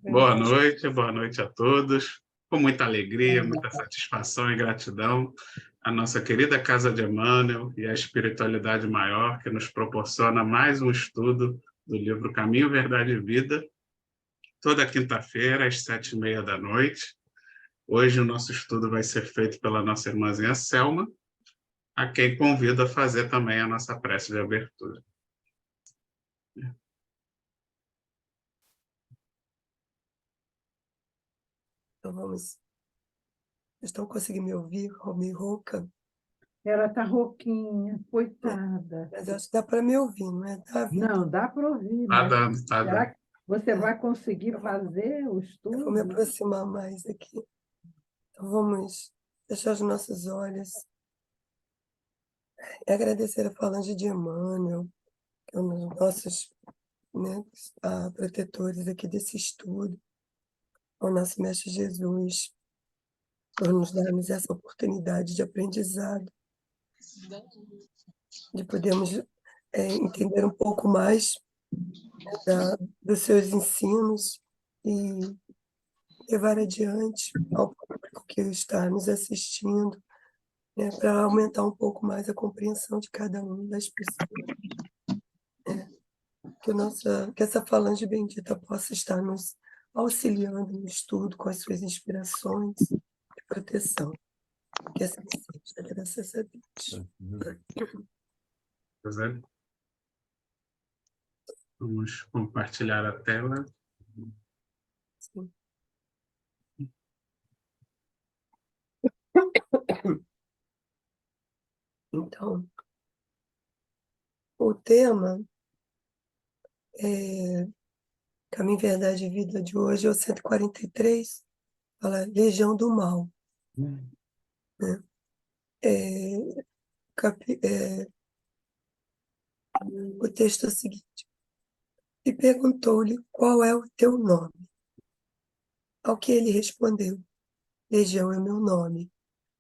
Boa noite a todos. Com muita alegria, muita satisfação e gratidão à nossa querida Casa de Emmanuel e à espiritualidade maior que nos proporciona mais um estudo do livro Caminho, Verdade e Vida, toda quinta-feira, às 7h30 da noite. Hoje o nosso estudo vai ser feito pela nossa irmãzinha Selma, a quem convido a fazer também a nossa prece de abertura. Então vamos. Estão conseguindo me ouvir? Meio rouca? Ela está rouquinha, coitada. Mas acho que dá para me ouvir, não é, Davi? Não, dá para ouvir, Tá mas dando. será que você vai conseguir fazer o Eu vou me estudo? aproximar mais aqui. Então vamos fechar os nossos olhos e agradecer a falange de Emmanuel, que é um dos nossos, né, protetores aqui desse estudo, ao nosso Mestre Jesus, por nos darmos essa oportunidade de aprendizado, de podermos entender um pouco mais dos seus ensinos e levar adiante ao público que está nos assistindo, né, para aumentar um pouco mais a compreensão de cada uma das pessoas. Que essa falange bendita possa estar nos auxiliando no estudo com as suas inspirações e proteção. Que assim seja, graças a Deus. Vamos compartilhar a tela. Sim. Então, o tema Caminho, Verdade e Vida de hoje é o 143, fala Legião do Mal. Né? O texto é o seguinte: e perguntou-lhe qual é o teu nome. Ao que ele respondeu: Legião é meu nome,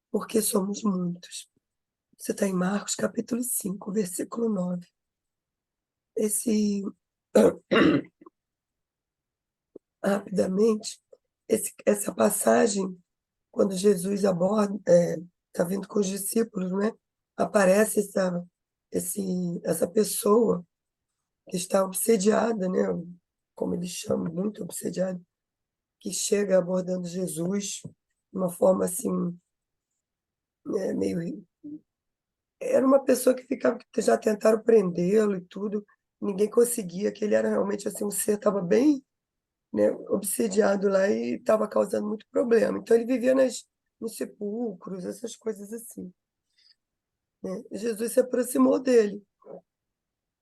porque somos muitos. Você está em Marcos, capítulo 5, versículo 9. Rapidamente, essa passagem, quando Jesus aborda, está vindo com os discípulos, né? Aparece essa pessoa que está obsediada, né? Como eles chamam, muito obsediada, que chega abordando Jesus de uma forma assim, meio. Era uma pessoa que ficava, que já tentaram prendê-lo e tudo, ninguém conseguia, que ele era realmente assim, um ser, estava bem, né, obsediado lá e estava causando muito problema. Então ele vivia nos sepulcros, essas coisas assim. Né? Jesus se aproximou dele,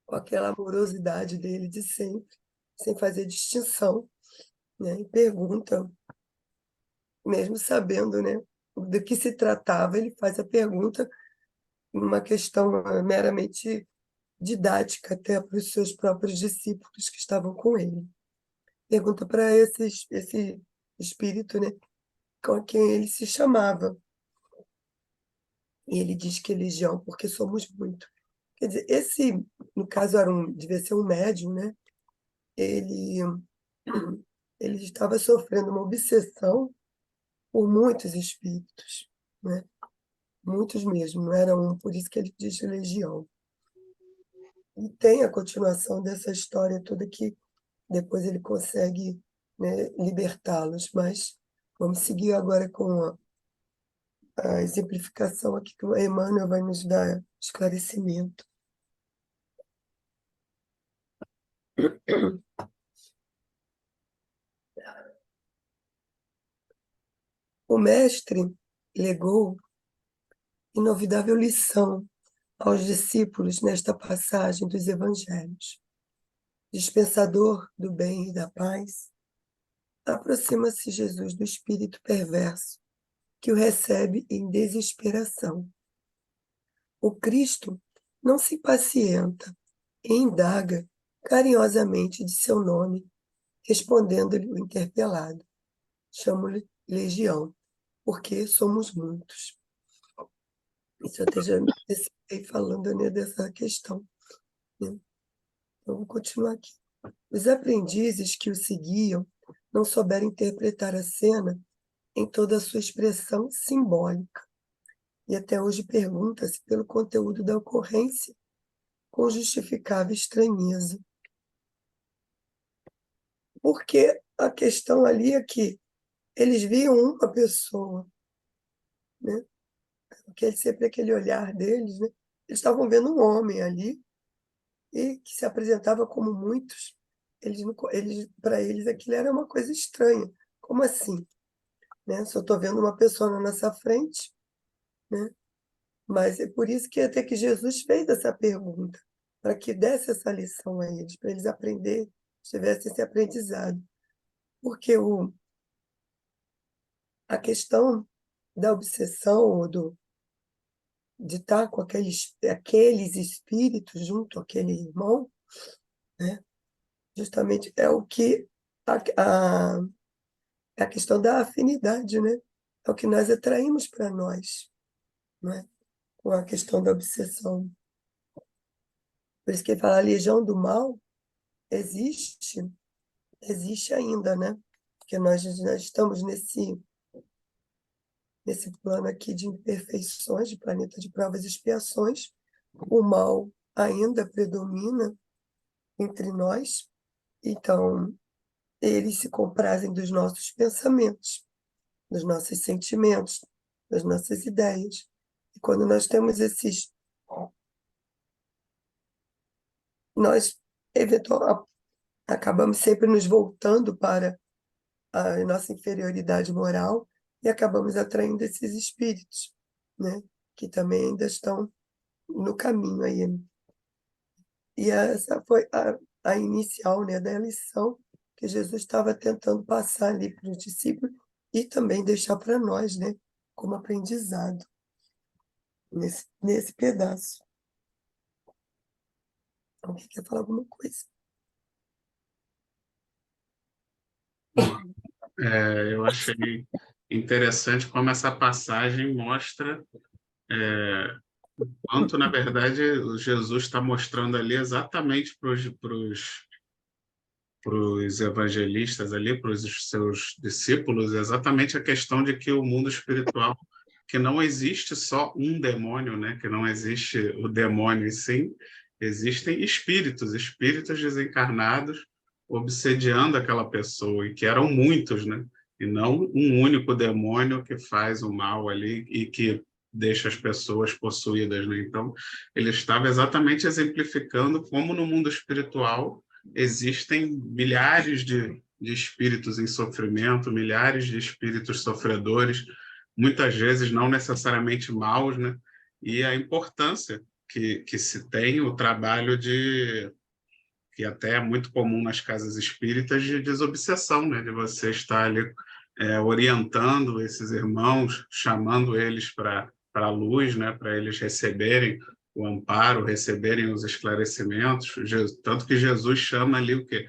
com aquela amorosidade dele de sempre, sem fazer distinção, né? E pergunta, mesmo sabendo, né, do que se tratava, ele faz a pergunta numa questão meramente didática até para os seus próprios discípulos que estavam com ele. Pergunta para esse espírito, né, com quem ele se chamava. E ele diz que é legião, porque somos muito. Quer dizer, no caso, devia ser um médium, né? Ele, ele estava sofrendo uma obsessão por muitos espíritos, né? Muitos mesmo, não era um, por isso que ele diz legião. E tem a continuação dessa história toda que depois ele consegue, né, libertá-los, mas vamos seguir agora com a exemplificação aqui que o Emmanuel vai nos dar esclarecimento. O mestre legou inovidável lição aos discípulos nesta passagem dos evangelhos. Dispensador do bem e da paz, aproxima-se Jesus do espírito perverso que o recebe em desesperação. O Cristo não se impacienta e indaga carinhosamente de seu nome, respondendo-lhe o interpelado. Chamo-lhe legião, porque somos muitos. Isso eu até já antecipei falando, né, dessa questão. Né? Então, vou continuar aqui. Os aprendizes que o seguiam não souberam interpretar a cena em toda a sua expressão simbólica, e até hoje pergunta-se pelo conteúdo da ocorrência com justificável estranheza. Porque a questão ali é que eles viam uma pessoa, né? Porque sempre aquele olhar deles, né? Eles estavam vendo um homem ali e que se apresentava como muitos. Para eles aquilo era uma coisa estranha. Como assim? Né? Só estou vendo uma pessoa na nossa frente, né? Mas é por isso que até que Jesus fez essa pergunta, para que desse essa lição a eles, para eles aprenderem, tivessem esse aprendizado. Porque a questão da obsessão ou de estar com aqueles espíritos junto àquele irmão, né? Justamente é o que a, é a questão da afinidade, né? É o que nós atraímos para nós, né? Com a questão da obsessão. Por isso que ele fala, a legião do mal existe, existe ainda, né? Porque nós estamos nesse plano aqui de imperfeições, de planeta de provas e expiações. O mal ainda predomina entre nós, então eles se comprazem dos nossos pensamentos, dos nossos sentimentos, das nossas ideias. E quando nós temos nós eventualmente acabamos sempre nos voltando para a nossa inferioridade moral e acabamos atraindo esses espíritos, né? Que também ainda estão no caminho aí. E essa foi a inicial, né, da lição que Jesus estava tentando passar ali para os discípulos e também deixar para nós, né, como aprendizado nesse pedaço. Alguém quer falar alguma coisa? Eu achei interessante como essa passagem mostra quanto, na verdade, o Jesus está mostrando ali exatamente para os evangelistas ali, para os seus discípulos, exatamente a questão de que o mundo espiritual, que não existe só um demônio, né? Que não existe o demônio, e sim existem espíritos desencarnados obsediando aquela pessoa, e que eram muitos, né? E não um único demônio que faz o mal ali e que deixa as pessoas possuídas, né? Então, ele estava exatamente exemplificando como no mundo espiritual existem milhares de espíritos em sofrimento, milhares de espíritos sofredores, muitas vezes não necessariamente maus, né? E a importância que se tem o trabalho que até é muito comum nas casas espíritas, de desobsessão, né? De você estar ali orientando esses irmãos, chamando eles para a luz, né? Para eles receberem o amparo, receberem os esclarecimentos. Tanto que Jesus chama ali o quê?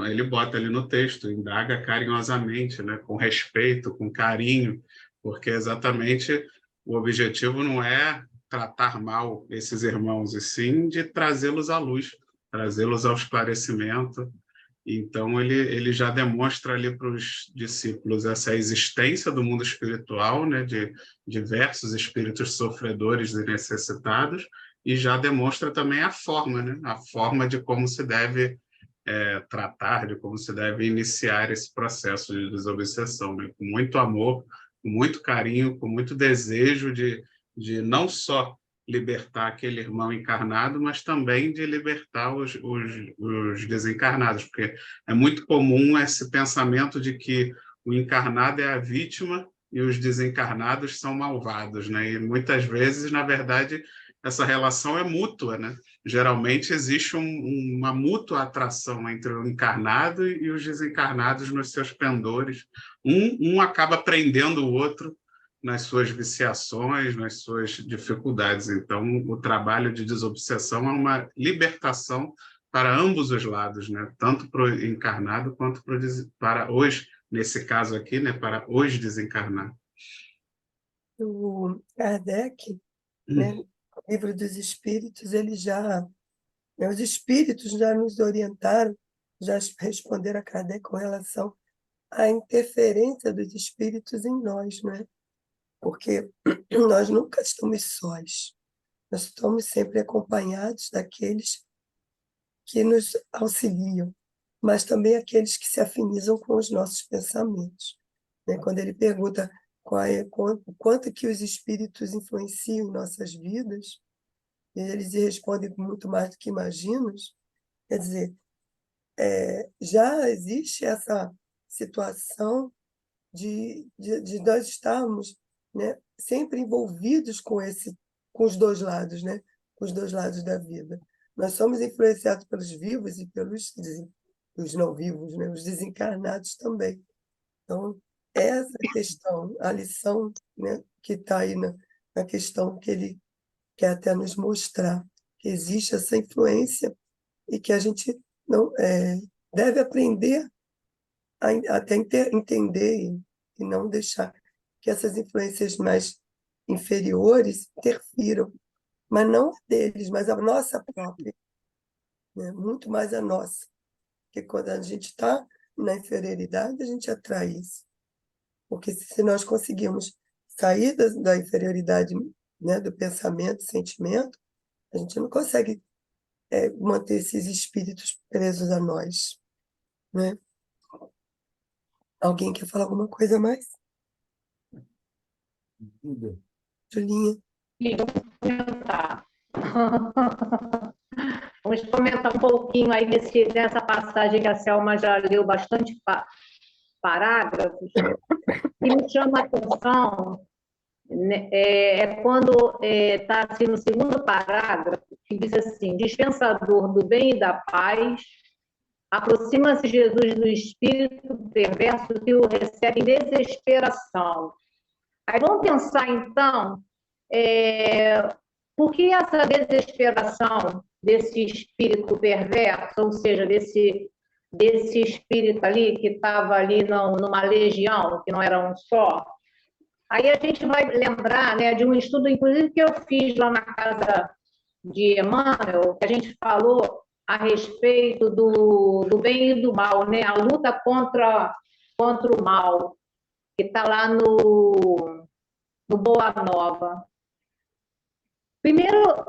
Ele bota ali no texto, indaga carinhosamente, né? Com respeito, com carinho, porque exatamente o objetivo não é tratar mal esses irmãos, e sim de trazê-los à luz, trazê-los ao esclarecimento. Então, ele já demonstra ali para os discípulos essa existência do mundo espiritual, né, de diversos espíritos sofredores e necessitados, e já demonstra também a forma, né, a forma de como se deve tratar, de como se deve iniciar esse processo de desobsessão, né, com muito amor, com muito carinho, com muito desejo de não só libertar aquele irmão encarnado, mas também de libertar os desencarnados, porque é muito comum esse pensamento de que o encarnado é a vítima e os desencarnados são malvados, né? E muitas vezes, na verdade, essa relação é mútua, né? Geralmente existe uma mútua atração entre o encarnado e os desencarnados nos seus pendores. Um acaba prendendo o outro nas suas viciações, nas suas dificuldades. Então, o trabalho de desobsessão é uma libertação para ambos os lados, né? Tanto para o encarnado quanto para os, nesse caso aqui, né? Para os desencarnados. O Kardec, né, no Livro dos Espíritos, né, os espíritos já nos orientaram já responder a Kardec com relação à interferência dos espíritos em nós, né? Porque nós nunca estamos sós, nós estamos sempre acompanhados daqueles que nos auxiliam, mas também aqueles que se afinizam com os nossos pensamentos, né? Quando ele pergunta quanto que os espíritos influenciam em nossas vidas, e eles respondem muito mais do que imaginas, quer dizer, já existe essa situação de nós estarmos, né, sempre envolvidos com os dois lados, né, com os dois lados da vida. Nós somos influenciados pelos vivos e pelos os não vivos, né, os desencarnados também. Então, essa questão, a lição, né, que está aí na questão que ele quer até nos mostrar, que existe essa influência e que a gente não deve aprender até entender e não deixar que essas influências mais inferiores interfiram, mas não a deles, mas a nossa própria, né? Muito mais a nossa, porque quando a gente está na inferioridade, a gente atrai isso, porque se nós conseguirmos sair da inferioridade, né, do pensamento, sentimento, a gente não consegue manter esses espíritos presos a nós, né? Alguém quer falar alguma coisa a mais? Julinha? Sim, vamos comentar. Vamos comentar um pouquinho aí nessa passagem que a Selma já leu bastante parágrafos. E me chama a atenção quando está assim, no segundo parágrafo, que diz assim: dispensador do bem e da paz, aproxima-se Jesus do espírito perverso que o recebe em desesperação. Aí vamos pensar, então, por que essa desesperação desse espírito perverso, ou seja, desse espírito ali que estava ali numa legião, que não era um só? Aí a gente vai lembrar, né, de um estudo, inclusive, que eu fiz lá na casa de Emmanuel, que a gente falou a respeito do bem e do mal, né, a luta contra o mal, que está lá no Boa Nova. Primeiro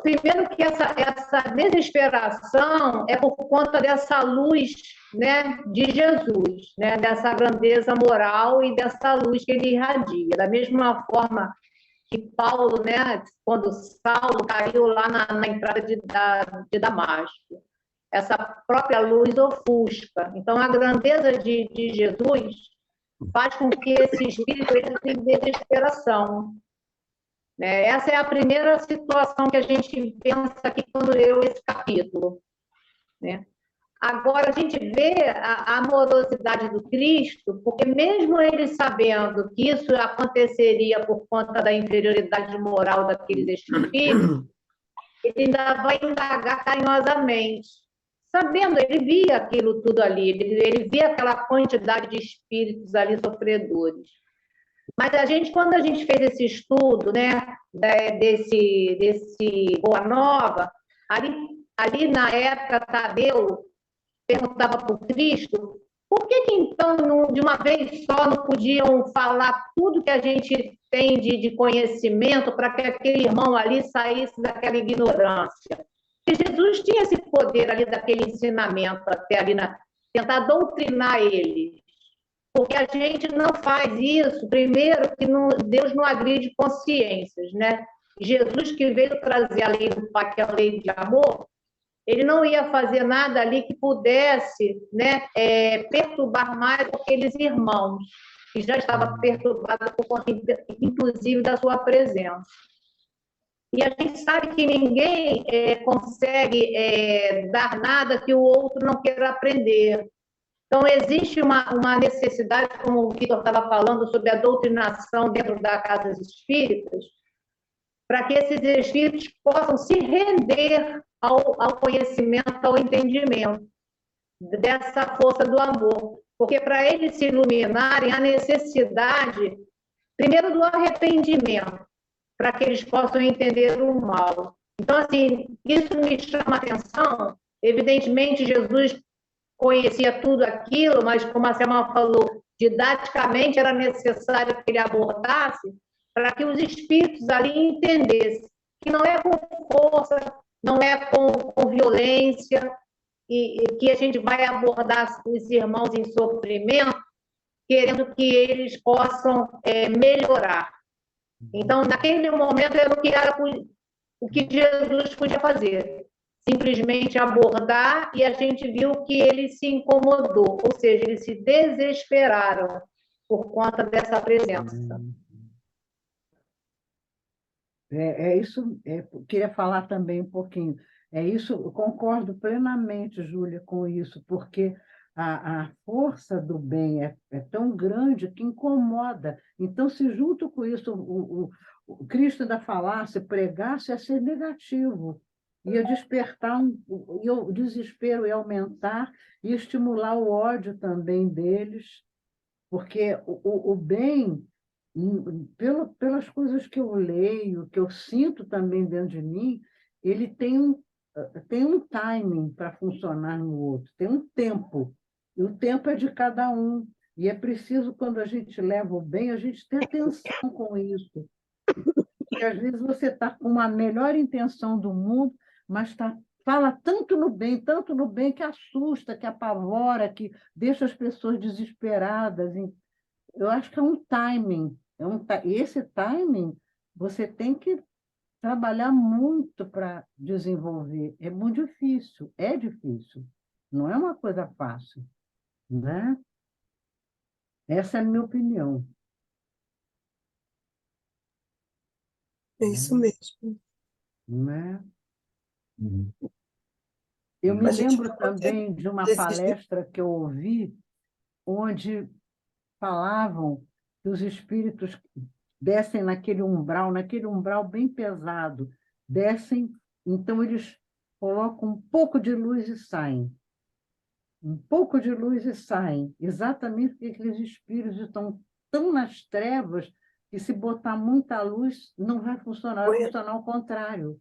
que essa desesperação é por conta dessa luz, né, de Jesus, né, dessa grandeza moral e dessa luz que ele irradia. Da mesma forma que Paulo, né, quando Saulo caiu lá na entrada de Damasco, essa própria luz ofusca. Então, a grandeza de Jesus faz com que esse espírito entre em desesperação. Essa é a primeira situação que a gente pensa aqui quando leu esse capítulo, né? Agora, a gente vê a amorosidade do Cristo, porque mesmo ele sabendo que isso aconteceria por conta da inferioridade moral daqueles espíritos, ele ainda vai indagar carinhosamente. Sabendo, ele via aquilo tudo ali, ele via aquela quantidade de espíritos ali sofredores. Mas quando a gente fez esse estudo, né, desse Boa Nova, ali na época, Tadeu perguntava para o Cristo por que então, de uma vez só, não podiam falar tudo que a gente tem de conhecimento para que aquele irmão ali saísse daquela ignorância? E Jesus tinha esse poder ali daquele ensinamento, até ali tentar doutrinar ele. Porque a gente não faz isso, primeiro, que Deus não agride consciências, né? Jesus, que veio trazer a lei do Pai, que é a lei de amor, ele não ia fazer nada ali que pudesse, né, perturbar mais aqueles irmãos, que já estavam perturbados por conta, inclusive, da sua presença. E a gente sabe que ninguém consegue dar nada que o outro não queira aprender. Então, existe uma necessidade, como o Vitor estava falando, sobre a doutrinação dentro da casa espíritas, para que esses espíritos possam se render ao conhecimento, ao entendimento dessa força do amor. Porque para eles se iluminarem, a necessidade, primeiro, do arrependimento, para que eles possam entender o mal. Então, assim, isso me chama a atenção. Evidentemente, Jesus conhecia tudo aquilo, mas, como a Selma falou, didaticamente era necessário que ele abordasse para que os espíritos ali entendessem que não é com força, não é com violência, e que a gente vai abordar os irmãos em sofrimento, querendo que eles possam melhorar. Então, naquele momento, era o que Jesus podia fazer. Simplesmente abordar, e a gente viu que ele se incomodou, ou seja, eles se desesperaram por conta dessa presença. Isso, queria falar também um pouquinho. Isso, eu concordo plenamente, Júlia, com isso, porque a força do bem é tão grande que incomoda. Então, se junto com isso o Cristo ainda falasse, pregasse, ia ser negativo. Ia despertar, o desespero ia aumentar e estimular o ódio também deles, porque o bem, pelas coisas que eu leio, que eu sinto também dentro de mim, ele tem um timing para funcionar no outro, tem um tempo, e o tempo é de cada um. E é preciso, quando a gente leva o bem, a gente ter atenção com isso. Porque às vezes você está com uma melhor intenção do mundo, mas fala tanto no bem, que assusta, que apavora, que deixa as pessoas desesperadas. Eu acho que é um timing. E esse timing você tem que trabalhar muito para desenvolver. É muito difícil, é difícil. Não é uma coisa fácil, né? Essa é a minha opinião. É isso mesmo. Né? Eu me A gente lembro não pode também de uma desistir. palestra que eu ouvi, onde falavam que os espíritos descem naquele umbral bem pesado, descem, então eles colocam um pouco de luz e saem. Um pouco de luz e saem, exatamente porque aqueles espíritos estão tão nas trevas que, se botar muita luz, não vai funcionar, vai funcionar ao contrário.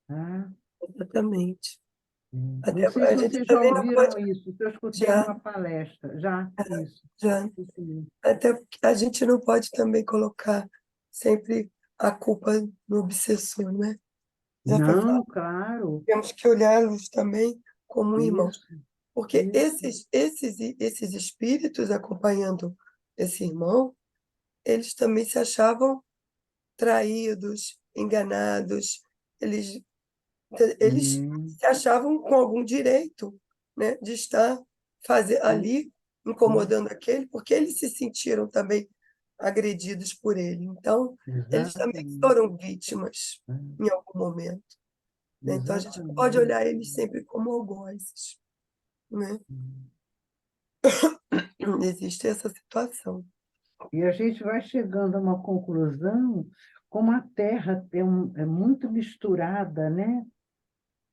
Ah, Exatamente. não sei A se gente vocês já também não ouviram pode. isso, que eu escutei Já, numa palestra. Já, isso. já. Isso mesmo. Até porque a gente não pode também colocar sempre a culpa no obsessor, né? Já foi falado. Não, claro. Temos que olhá-los também como um irmão. Isso, Porque isso. esses espíritos acompanhando esse irmão, eles também se achavam traídos, enganados, eles, eles Hum, se achavam com algum direito, né, de estar ali incomodando aquele, porque eles se sentiram também agredidos por ele. Então, eles também exatamente. foram vítimas em algum momento, né? Então, a gente não pode Exatamente. olhar eles sempre como algozes, né? Existe essa situação. E a gente vai chegando a uma conclusão, como a Terra é muito misturada, né,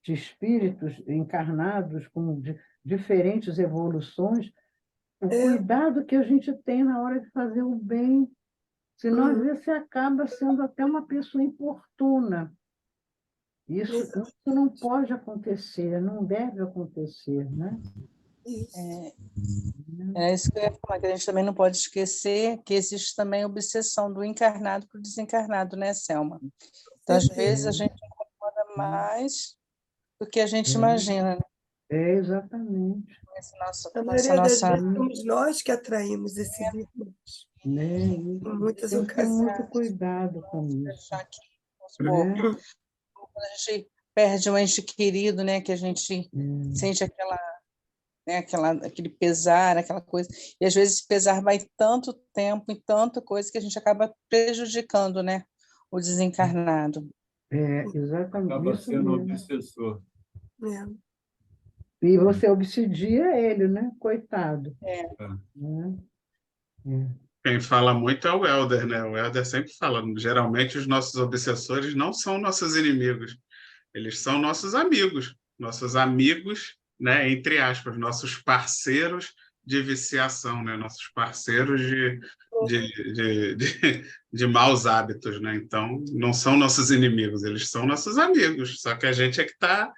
de espíritos encarnados com diferentes evoluções, o É, cuidado que a gente tem na hora de fazer o bem, senão às vezes você acaba sendo até uma pessoa importuna. Isso exato, não pode acontecer, não deve acontecer, né? isso. É isso que eu ia falar, que a gente também não pode esquecer que existe também a obsessão do encarnado para o desencarnado, né, Selma? Então, às vezes, a gente incomoda mais do que a gente imagina, né? Exatamente. Na Com essa maioria das nossa... vezes, somos nós que atraímos esses irmãos, Né? em muitas Tem que ter muito ocasiões. cuidado com isso. Deixar aqui, vamos supor, Né? quando a gente perde um ente querido, né, que a gente sente né, aquele pesar, aquela coisa, e às vezes esse pesar vai tanto tempo e tanta coisa que a gente acaba prejudicando, né, o desencarnado. Exatamente. Acaba Isso sendo mesmo. obsessor. É, E você obsidia ele, né? Coitado. É. Né? Quem fala muito é o Helder, né? O Helder sempre fala, geralmente os nossos obsessores não são nossos inimigos, eles são nossos amigos, né? Entre aspas, nossos parceiros de viciação, né? Nossos parceiros de maus hábitos, né? Então, não são nossos inimigos, eles são nossos amigos, só que a gente é que está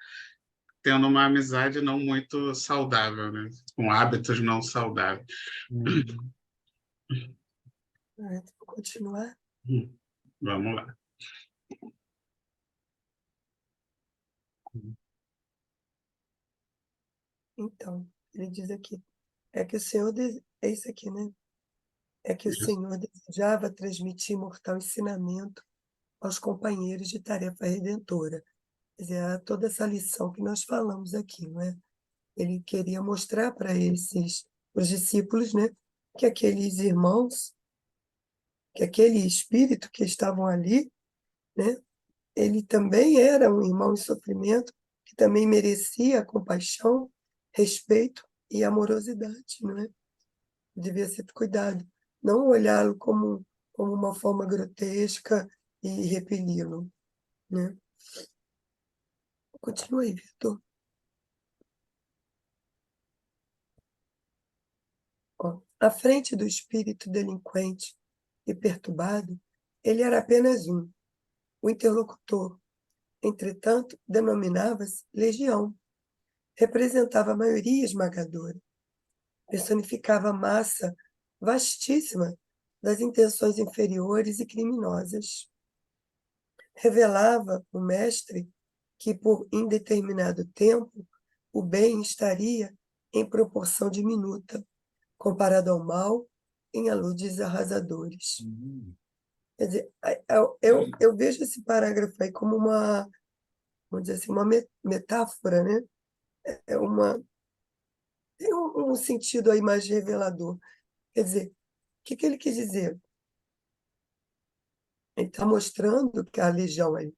tendo uma amizade não muito saudável, né? Com hábitos não saudáveis. Vou continuar. Vamos lá. Então, ele diz aqui, é que o Senhor, é isso aqui, né? É que o Isso. Senhor desejava transmitir mortal ensinamento aos companheiros de tarefa redentora. Quer dizer, toda essa lição que nós falamos aqui, não é? Ele queria mostrar para os discípulos, né, que aqueles irmãos, que aquele espírito que estavam ali, né, ele também era um irmão em sofrimento, que também merecia compaixão, respeito e amorosidade, não é? Devia ser cuidado, não olhá-lo como uma forma grotesca e repeli-lo, né? Continua aí, Vitor. Ó, à frente do espírito delinquente e perturbado, ele era apenas um, o interlocutor. Entretanto, denominava-se legião. Representava a maioria esmagadora. Personificava a massa vastíssima das intenções inferiores e criminosas. Revelava o mestre que, por indeterminado tempo, o bem estaria em proporção diminuta, comparado ao mal em aludes arrasadores. Quer dizer, eu vejo esse parágrafo aí como uma, vamos dizer assim, uma metáfora, né? Tem um sentido aí mais revelador. Quer dizer, o que ele quis dizer? Ele está mostrando que a legião é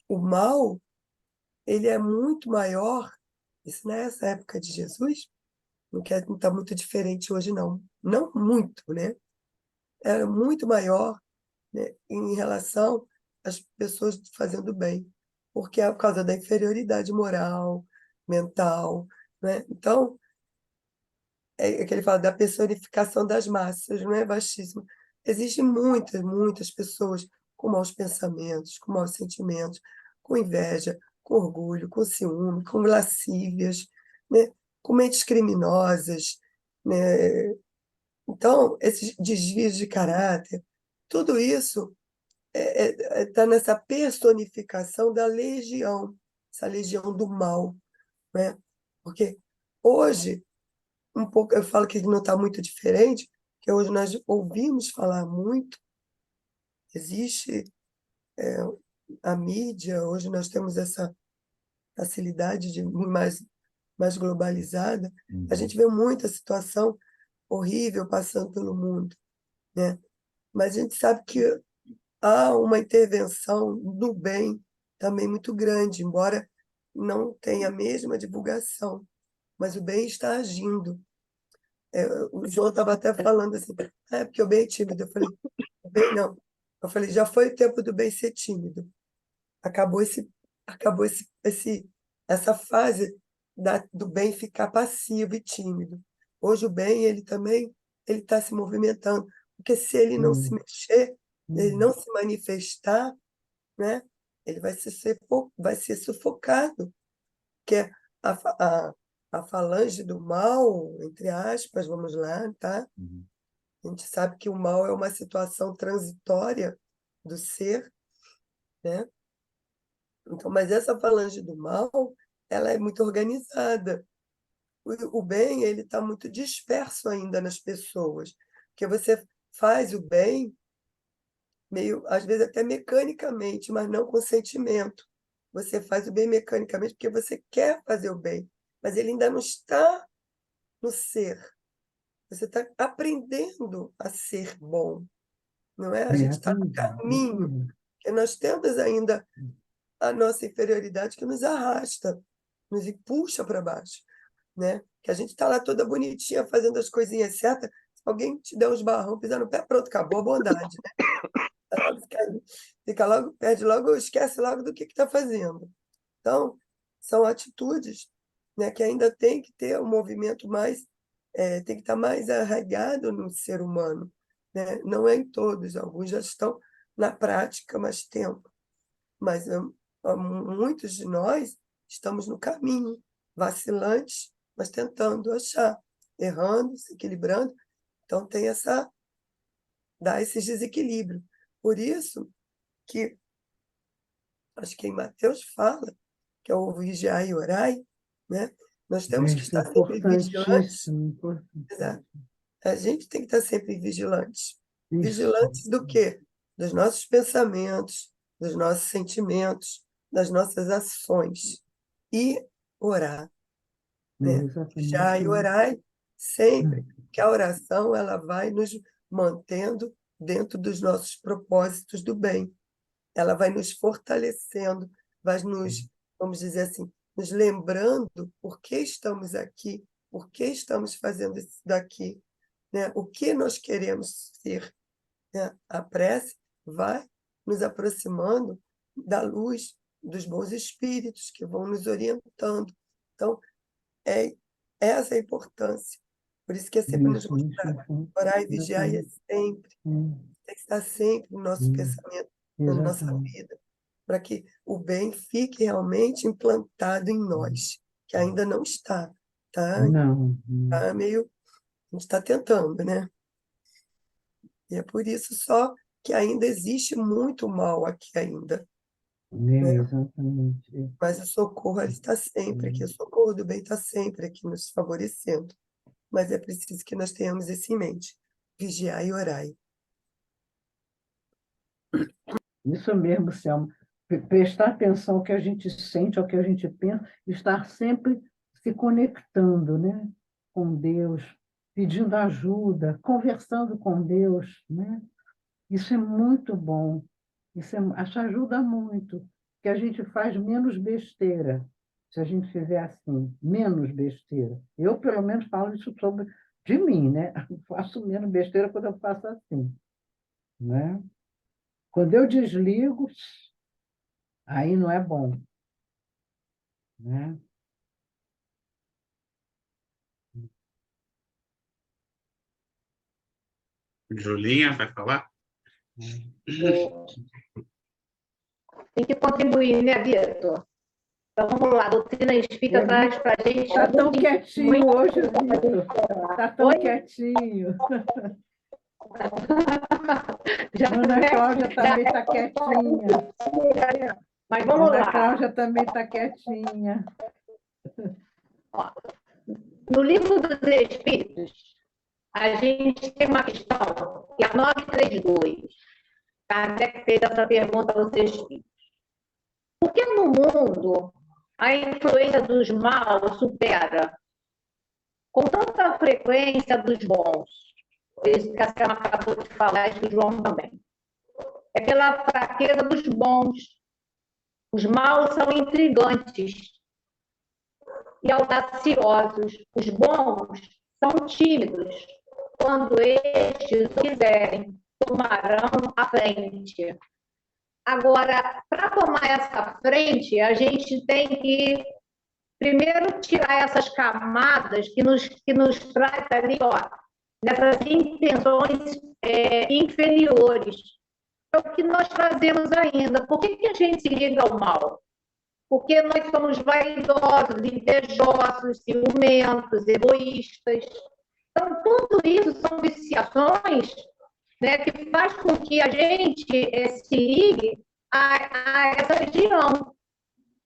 o mal, ele é muito maior. Isso nessa época de Jesus não está muito diferente hoje, não. Não muito, né? Era muito maior, né, em relação às pessoas fazendo bem, porque é por causa da inferioridade moral, mental, né? Então, é que ele fala da personificação das massas, não é baixíssimo. Existem muitas, muitas pessoas com maus pensamentos, com maus sentimentos, com inveja, com orgulho, com ciúme, com lascívias, né? Com mentes criminosas, né? Então, esses desvios de caráter, tudo isso está nessa personificação da legião, essa legião do mal, né? Porque hoje, um pouco, eu falo que não está muito diferente, que hoje nós ouvimos falar muito, existe a mídia, hoje nós temos essa facilidade de mais globalizada, a gente vê muita situação horrível passando pelo mundo, né? Mas a gente sabe que há uma intervenção do bem também muito grande, embora não tenha a mesma divulgação, mas o bem está agindo. O João estava até falando assim, porque o bem é tímido. Eu falei, o bem não. Eu falei, já foi o tempo do bem ser tímido. Acabou essa fase do bem ficar passivo e tímido. Hoje o bem, ele também ele está se movimentando, porque se ele não se mexer, ele não se manifestar, né, ele vai ser sufocado, que é a falange do mal, entre aspas, vamos lá, tá? A gente sabe que o mal é uma situação transitória do ser, né? Então, mas essa falange do mal, ela é muito organizada. O bem, ele está muito disperso ainda nas pessoas, porque você faz o bem meio, às vezes até mecanicamente, mas não com sentimento. Você faz o bem mecanicamente porque você quer fazer o bem, mas ele ainda não está no ser. Você está aprendendo a ser bom, não é? A gente está no caminho, porque nós temos ainda a nossa inferioridade que nos arrasta, nos puxa para baixo, né? Que a gente está lá toda bonitinha fazendo as coisinhas certas, se alguém te der uns barrão, pisar no pé, pronto, acabou a bondade, né? Fica logo, perde logo, esquece logo do que está fazendo. Então, são atitudes, né, que ainda tem que ter um movimento mais, tem que estar mais arraigado no ser humano, né? Não é em todos, alguns já estão na prática há mais tempo, mas muitos de nós estamos no caminho, vacilantes, mas tentando achar, errando, se equilibrando. Então, dá esses desequilíbrios. Por isso que, acho que em Mateus fala, que é o vigiar e orai, né? Nós temos que Isso é estar sempre vigilantes. importantíssimo, importante. Exato. A gente tem que estar sempre vigilantes. Isso. Vigilantes do quê? Dos nossos pensamentos, dos nossos sentimentos, das nossas ações. E orar, né? Exatamente. Vigiar e orai sempre, que a oração ela vai nos mantendo dentro dos nossos propósitos do bem. Ela vai nos fortalecendo, vai nos, vamos dizer assim, nos lembrando por que estamos aqui, por que estamos fazendo isso daqui, né? O que nós queremos ser, né? A prece vai nos aproximando da luz, dos bons espíritos que vão nos orientando. Então, é essa a importância. Por isso que é sempre nos mostrar. Orar e vigiar é sempre. Tem que estar sempre no nosso pensamento, na nossa vida, para que o bem fique realmente implantado em nós, que ainda não está. Não. Tá meio... A gente está tentando, né? E é por isso só que ainda existe muito mal aqui ainda. Né? Exatamente. Mas o socorro ele está sempre aqui, o socorro do bem está sempre aqui nos favorecendo. Mas é preciso que nós tenhamos isso em mente. Vigiar e orar. Isso mesmo, Selma. Prestar atenção ao que a gente sente, ao que a gente pensa, estar sempre se conectando, né, com Deus, pedindo ajuda, conversando com Deus, né? Isso é muito bom. Isso ajuda muito, que a gente faz menos besteira, se a gente fizer assim, menos besteira. Eu, pelo menos, falo isso de mim, né? Eu faço menos besteira quando eu faço assim, né? Quando eu desligo, aí não é bom, né? Julinha, vai falar? Tem que contribuir, né, Vitor? Então, vamos lá, a doutrina espírita traz para a gente... Está tão quietinho hoje, Vitor. Está tão quietinho. Ana Cláudia também está quietinha. Mas vamos lá. Ana Cláudia também está quietinha. No livro dos Espíritos, a gente tem uma questão, que é a 932. Kardec fez essa pergunta aos Espíritos. Por que no mundo a influência dos maus supera com tanta frequência dos bons? Isso que a Selma acabou de falar, e o João também. É pela fraqueza dos bons. Os maus são intrigantes e audaciosos. Os bons são tímidos. Quando estes o quiserem, tomarão a frente. Agora, para tomar essa frente, a gente tem que primeiro tirar essas camadas que nos traz ali, ó, nessas intenções inferiores. É o que nós trazemos ainda. Por que a gente se liga ao mal? Porque nós somos vaidosos, invejosos, ciumentos, egoístas. Então, tudo isso são viciações, né, que faz com que a gente se ligue a essa região.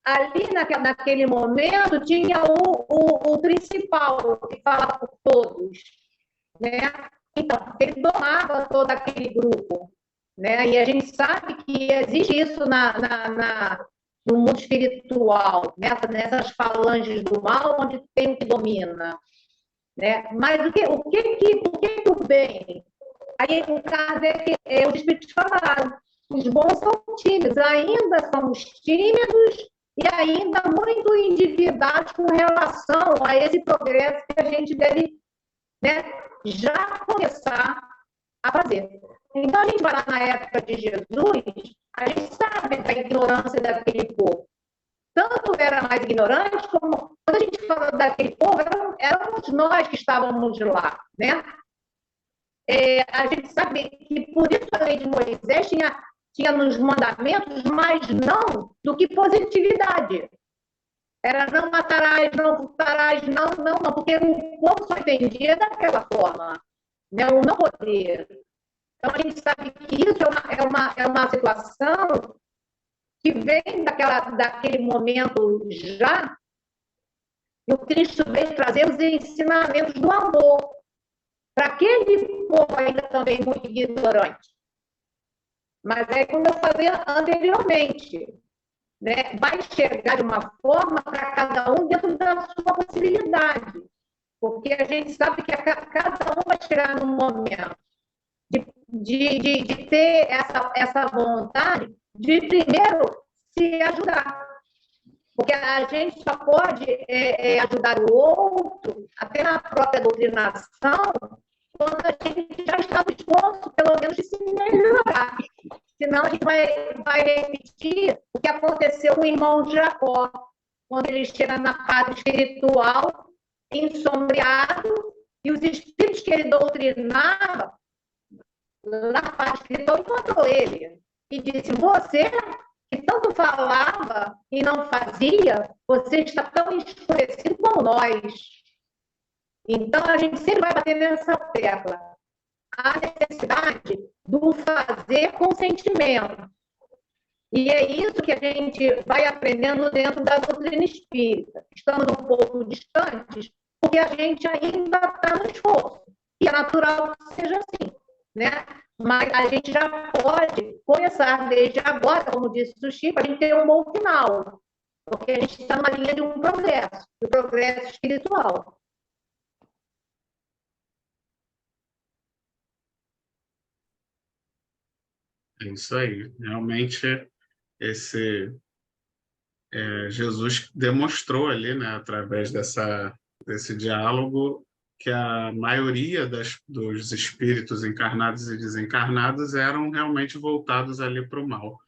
Ali, naquele momento, tinha o principal, que fala por todos, né? Então, ele domava todo aquele grupo, né? E a gente sabe que existe isso no mundo espiritual, nessas falanges do mal, onde tem o que domina, né? Mas o que o bem? Aí o Kardec, os espíritos falaram, os bons são tímidos, ainda somos tímidos e ainda muito endividados com relação a esse progresso que a gente deve, né, já começar a fazer. Então, a gente vai lá na época de Jesus, a gente sabe da ignorância daquele povo. Tanto era mais ignorante, como quando a gente fala daquele povo, éramos nós que estávamos lá, né? A gente sabe que, por isso, a lei de Moisés tinha tinha nos mandamentos, mas não do que positividade. Era não matarás, não furtarás, não, porque o povo só entendia daquela forma, né? O não poder. Então, a gente sabe que isso é uma situação que vem daquele momento já, e o Cristo veio trazer os ensinamentos do amor para aquele povo ainda também muito ignorante. Mas é como eu falei anteriormente, né? Vai chegar de uma forma para cada um dentro da sua possibilidade, porque a gente sabe que cada um vai chegar num momento de ter essa vontade de primeiro se ajudar. Porque a gente só pode ajudar o outro, até na própria doutrinação, quando a gente já está disposto, pelo menos, de se melhorar. Senão a gente vai repetir o que aconteceu com o irmão Jacó, quando ele chega na fase espiritual, ensombreado, e os espíritos que ele doutrinava, na fase espiritual, encontrou ele. E disse, você que tanto falava e não fazia, você está tão escurecido como nós. Então, a gente sempre vai bater nessa tecla. A necessidade do fazer com sentimento. E é isso que a gente vai aprendendo dentro da doutrina espírita. Estamos um pouco distantes, porque a gente ainda está no esforço. E é natural que seja assim, né? Mas a gente já pode começar desde agora, como disse o Chico, a gente ter um bom final, porque a gente está numa linha de um progresso espiritual. É isso aí. Realmente, Jesus demonstrou ali, né, através desse diálogo, que a maioria dos espíritos encarnados e desencarnados eram realmente voltados ali para o mal,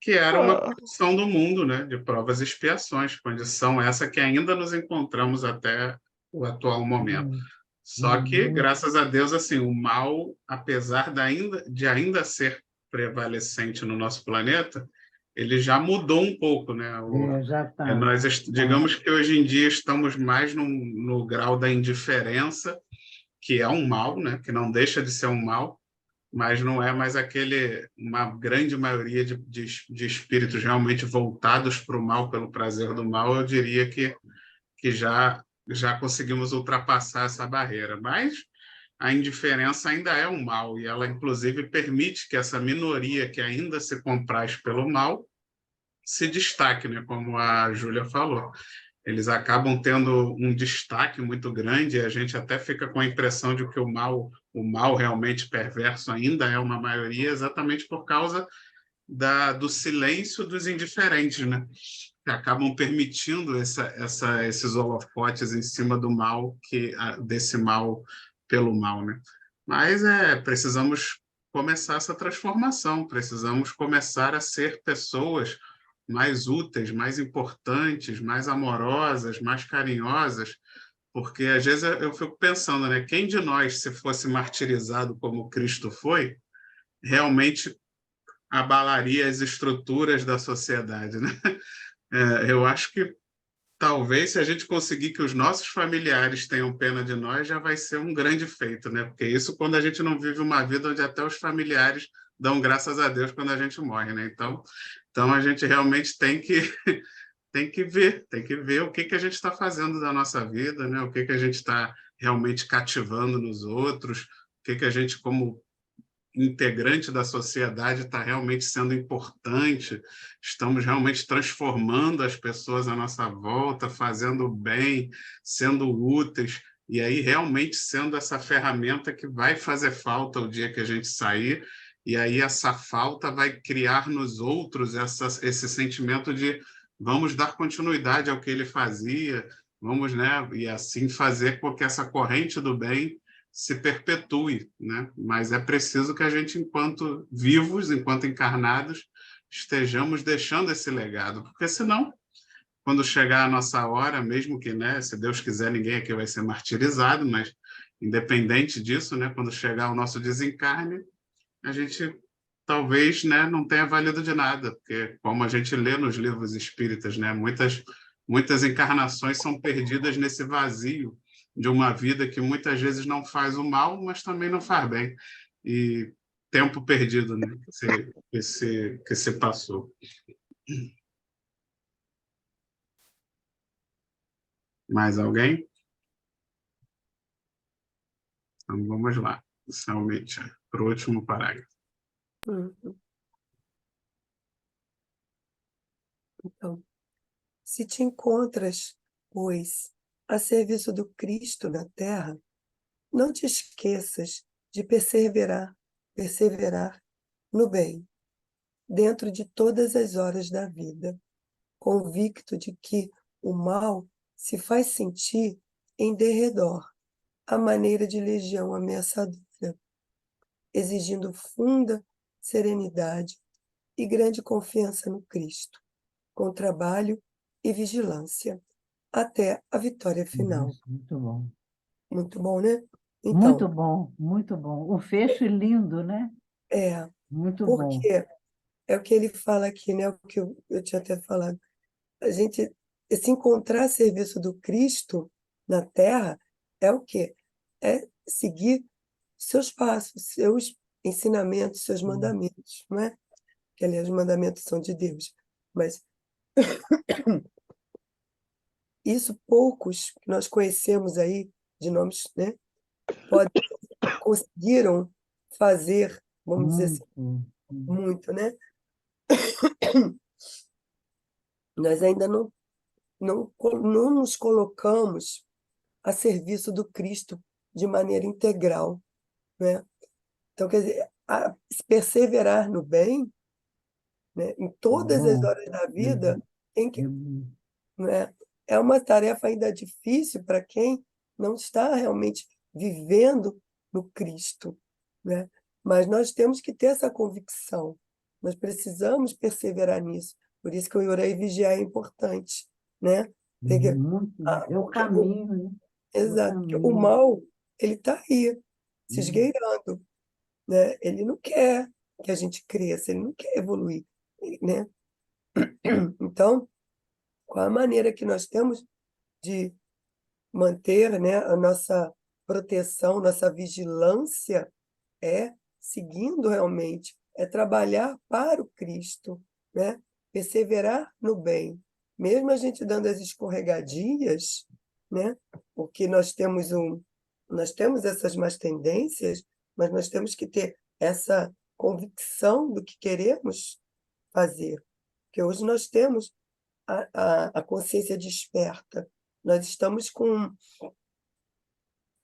que era uma condição do mundo, né, de provas e expiações, condição essa que ainda nos encontramos até o atual momento. Só que, graças a Deus, assim, o mal, apesar de ainda ser prevalecente no nosso planeta, ele já mudou um pouco, né? Já está. Nós, digamos que hoje em dia estamos mais no grau da indiferença, que é um mal, né? Que não deixa de ser um mal, mas não é mais uma grande maioria de espíritos realmente voltados para o mal, pelo prazer do mal. Eu diria que já conseguimos ultrapassar essa barreira, mas a indiferença ainda é um mal, e ela, inclusive, permite que essa minoria que ainda se compraz pelo mal se destaque, né? Como a Júlia falou. Eles acabam tendo um destaque muito grande, e a gente até fica com a impressão de que o mal realmente perverso ainda é uma maioria, exatamente por causa do silêncio dos indiferentes, né? Que acabam permitindo esses holofotes em cima do mal, desse mal pelo mal, né? Mas precisamos começar essa transformação, precisamos começar a ser pessoas mais úteis, mais importantes, mais amorosas, mais carinhosas, porque às vezes eu fico pensando, né? Quem de nós, se fosse martirizado como Cristo foi, realmente abalaria as estruturas da sociedade, né? Eu acho que talvez, se a gente conseguir que os nossos familiares tenham pena de nós, já vai ser um grande feito, né? Porque isso quando a gente não vive uma vida onde até os familiares dão graças a Deus quando a gente morre, né? Então a gente realmente tem que ver o que a gente está fazendo da nossa vida, né? O que a gente está realmente cativando nos outros, o que a gente, como integrante da sociedade, está realmente sendo importante, estamos realmente transformando as pessoas à nossa volta, fazendo bem, sendo úteis, e aí realmente sendo essa ferramenta que vai fazer falta o dia que a gente sair, e aí essa falta vai criar nos outros esse sentimento de vamos dar continuidade ao que ele fazia, vamos, né, e assim fazer com que essa corrente do bem se perpetue, né? Mas é preciso que a gente, enquanto vivos, enquanto encarnados, estejamos deixando esse legado, porque senão, quando chegar a nossa hora, mesmo que, né, se Deus quiser, ninguém aqui vai ser martirizado, mas independente disso, né, quando chegar o nosso desencarne, a gente talvez, né, não tenha valido de nada, porque como a gente lê nos livros espíritas, né, muitas encarnações são perdidas nesse vazio de uma vida que muitas vezes não faz o mal, mas também não faz bem. E tempo perdido, né, que se passou. Mais alguém? Então vamos lá, inicialmente, para o último parágrafo. Uhum. Então, se te encontras, pois, a serviço do Cristo na terra, não te esqueças de perseverar no bem, dentro de todas as horas da vida, convicto de que o mal se faz sentir em derredor, à maneira de legião ameaçadora, exigindo funda serenidade e grande confiança no Cristo, com trabalho e vigilância, até a vitória final. Muito bom. Muito bom, né? Muito Então, bom, muito bom. O fecho lindo, né? é, Muito bom. porque é o que ele fala aqui, né? O que eu tinha até falado. A gente se encontrar a serviço do Cristo na Terra é o quê? É seguir seus passos, seus ensinamentos, seus mandamentos, não é? Que, aliás, os mandamentos são de Deus. Mas isso poucos que nós conhecemos aí, de nomes, né? Conseguiram fazer, vamos dizer assim, Muito. muito, né? Nós ainda não nos colocamos a serviço do Cristo de maneira integral, né? Então, quer dizer, perseverar no bem, né, em todas as Bom. horas da vida, tem que, Eu- né, é uma tarefa ainda difícil para quem não está realmente vivendo no Cristo, né? Mas nós temos que ter essa convicção, nós precisamos perseverar nisso. Por isso que o orar e vigiar é importante, né? Tem que, Muito. É o porque caminho, né? É o exato, porque o caminho. mal, ele está aí, se Hum. esgueirando, né? Ele não quer que a gente cresça, ele não quer evoluir, né? Então, qual a maneira que nós temos de manter, né, a nossa proteção, nossa vigilância é seguindo realmente, é trabalhar para o Cristo, né? Perseverar no bem, mesmo a gente dando as escorregadias, né? Porque nós temos essas más tendências, mas nós temos que ter essa convicção do que queremos fazer, porque hoje a consciência desperta, nós estamos com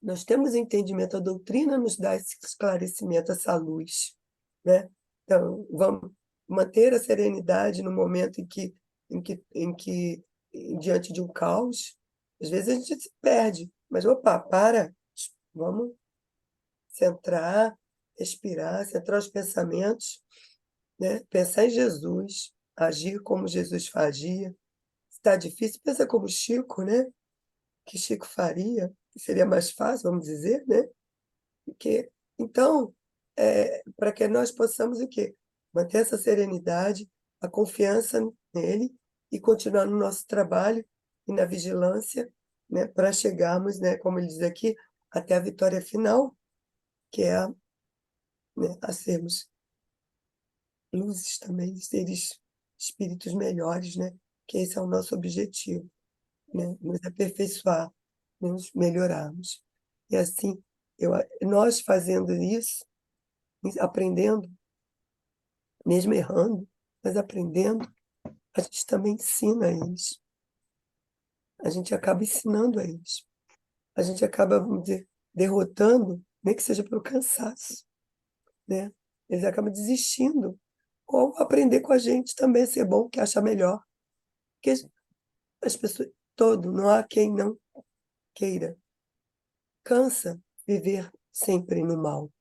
nós temos entendimento, a doutrina nos dá esse esclarecimento, essa luz, né? Então, vamos manter a serenidade no momento diante de um caos, às vezes a gente se perde, mas opa, vamos centrar, respirar, centrar os pensamentos, né? Pensar em Jesus, agir como Jesus agia. Se está difícil, pensa como Chico, né? Que Chico faria, que seria mais fácil, vamos dizer, né? Porque, então, para que nós possamos o quê? Manter essa serenidade, a confiança nele e continuar no nosso trabalho e na vigilância, né, para chegarmos, né, como ele diz aqui, até a vitória final, que é né, a sermos luzes também, seres espíritos melhores, né? Que esse é o nosso objetivo, né? Nos aperfeiçoar, nos melhorarmos. E assim, nós fazendo isso, aprendendo, mesmo errando, mas aprendendo, a gente também ensina a eles. A gente acaba ensinando a eles. A gente acaba, vamos dizer, derrotando, nem que seja pelo cansaço, né? Eles acabam desistindo. Ou aprender com a gente também, ser bom, que acha melhor. Porque as pessoas, não há quem não queira. Cansa viver sempre no mal.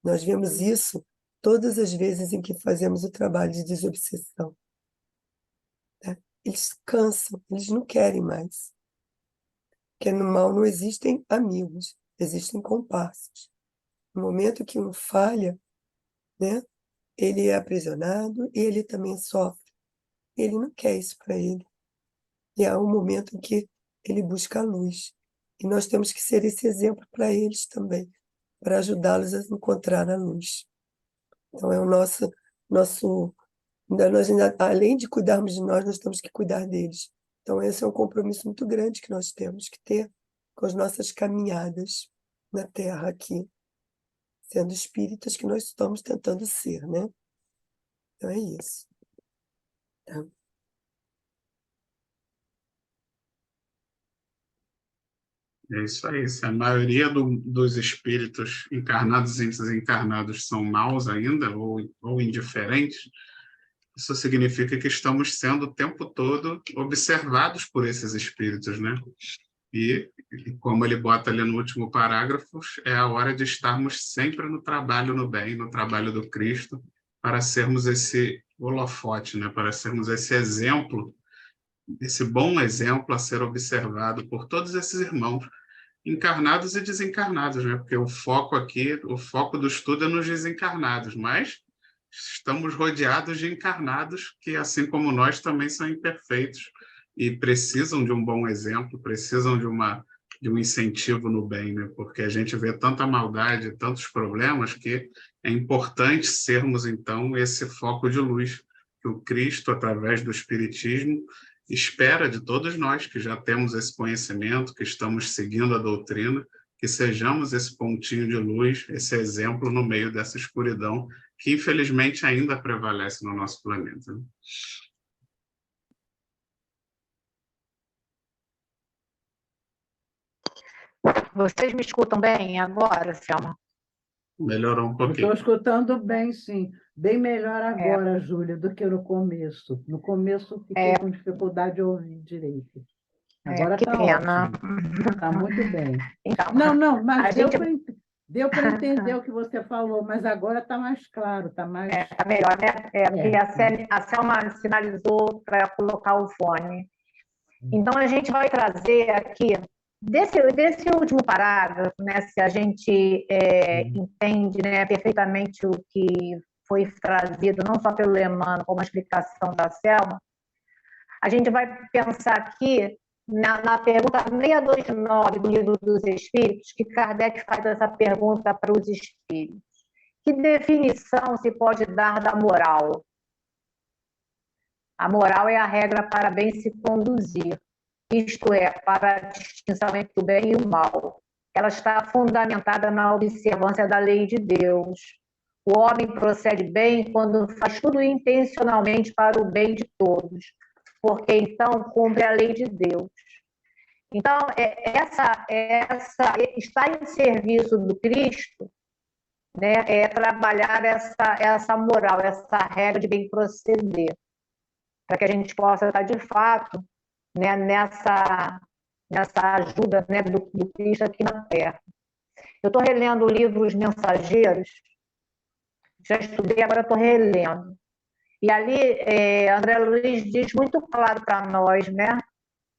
Nós vemos isso todas as vezes em que fazemos o trabalho de desobsessão. Né? Eles cansam, eles não querem mais. Porque no mal não existem amigos, existem comparsas. No momento que um falha, né? Ele é aprisionado e ele também sofre. Ele não quer isso para ele. E há um momento em que ele busca a luz. E nós temos que ser esse exemplo para eles também, para ajudá-los a encontrar a luz. Então, é o nosso nós além de cuidarmos de nós, nós temos que cuidar deles. Então, esse é um compromisso muito grande que nós temos que ter com as nossas caminhadas na Terra aqui, sendo espíritas que nós estamos tentando ser, né? Então, é isso. Tá? É isso aí. Se a maioria dos espíritos encarnados e desencarnados são maus ainda, ou indiferentes, isso significa que estamos sendo o tempo todo observados por esses espíritos, né? E, como ele bota ali no último parágrafo, é a hora de estarmos sempre no trabalho no bem, no trabalho do Cristo, para sermos esse holofote, né? Para sermos esse exemplo, esse bom exemplo a ser observado por todos esses irmãos, encarnados e desencarnados, né? Porque o foco aqui, o foco do estudo é nos desencarnados, mas estamos rodeados de encarnados que, assim como nós, também são imperfeitos e precisam de um bom exemplo, precisam de um incentivo no bem, né? Porque a gente vê tanta maldade, tantos problemas, que é importante sermos, então, esse foco de luz que o Cristo, através do Espiritismo, espera de todos nós que já temos esse conhecimento, que estamos seguindo a doutrina, que sejamos esse pontinho de luz, esse exemplo no meio dessa escuridão que, infelizmente, ainda prevalece no nosso planeta. Vocês me escutam bem agora, Selma? Melhorou um Eu estou pouquinho. escutando bem, sim. Bem melhor agora, Júlia, do que no começo. No começo fiquei com dificuldade de ouvir direito. Agora que está pena. ótimo. Está muito bem. Então, Não, mas a gente deu para entender o que você falou, mas agora está mais claro, está mais... tá melhor, né? Porque a Selma sinalizou para colocar o fone. Então, a gente vai trazer aqui, desse último parágrafo, né, se a gente entende, né, perfeitamente o que foi trazido, não só pelo Emmanuel, como a explicação da Selma, a gente vai pensar aqui na pergunta 629 do Livro dos Espíritos, que Kardec faz essa pergunta para os espíritos. Que definição se pode dar da moral? A moral é a regra para bem se conduzir, isto é, para a distinção entre o bem e o mal. Ela está fundamentada na observância da lei de Deus. O homem procede bem quando faz tudo intencionalmente para o bem de todos, porque então cumpre a lei de Deus. Então, estar em serviço do Cristo, né, é trabalhar essa moral, essa regra de bem proceder, para que a gente possa estar, de fato, né, nessa ajuda, né, do Cristo aqui na Terra. Eu estou relendo o livro Os Mensageiros, já estudei, agora estou relendo. E ali, André Luiz diz muito claro para nós, né,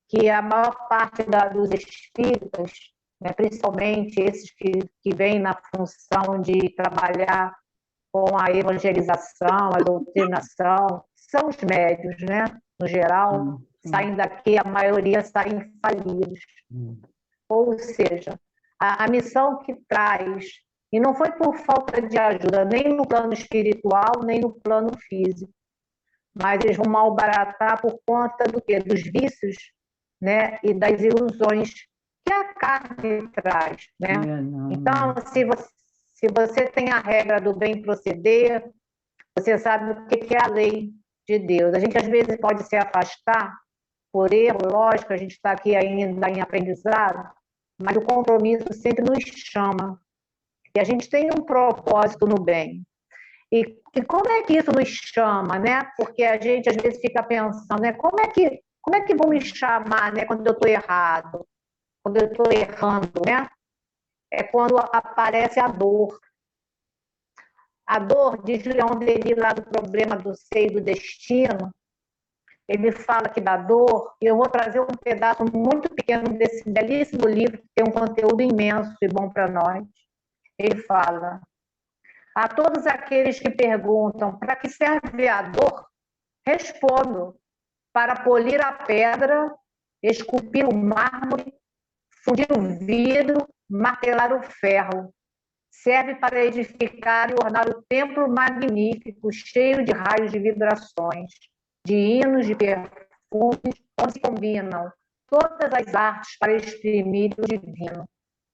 que a maior parte dos espíritas, né, principalmente esses que vêm na função de trabalhar com a evangelização, a doutrinação, são os médios, né, no geral, saem daqui, a maioria saem falidos. Ou seja, a missão que traz, e não foi por falta de ajuda, nem no plano espiritual, nem no plano físico, mas eles vão malbaratar por conta do quê? Dos vícios, né, e das ilusões que a carne traz, né? Então, se você tem a regra do bem proceder, você sabe o que é a lei de Deus. A gente, às vezes, pode se afastar por erro, lógico, a gente está aqui ainda em aprendizado, mas o compromisso sempre nos chama. E a gente tem um propósito no bem. E como é que isso nos chama, né? Porque a gente, às vezes, fica pensando, né? Como é que vão me chamar, né, quando eu estou errado? Quando eu estou errando, né? É quando aparece a dor. A dor, diz Leon Denis, lá do problema do ser e do destino, ele fala que da dor, e eu vou trazer um pedaço muito pequeno desse belíssimo livro, que tem um conteúdo imenso e bom para nós. Ele fala: A todos aqueles que perguntam para que serve a dor, respondo: para polir a pedra, esculpir o mármore, fundir o vidro, martelar o ferro. Serve para edificar e ornar o templo magnífico, cheio de raios de vibrações, de hinos, de perfumes, onde se combinam todas as artes para exprimir o divino,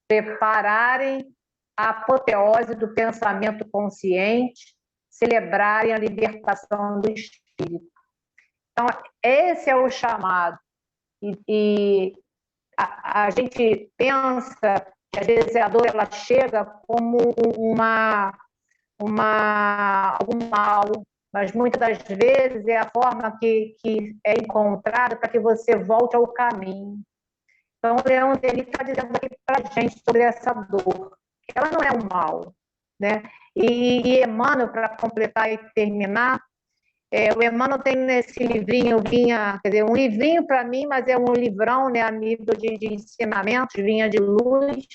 prepararem a apoteose do pensamento consciente, celebrarem a libertação do espírito. Então, esse é o chamado. E a gente pensa que, às vezes, a dor ela chega como algum mal, mas muitas das vezes é a forma que é encontrada para que você volte ao caminho. Então, o Leon ele está dizendo aqui para a gente sobre essa dor. Ela não é um mal, né? E Emmanuel, para completar e terminar, o Emmanuel tem nesse livrinho, quer dizer, um livrinho para mim, mas é um livrão, né, a nível de ensinamentos, Vinha de Luz.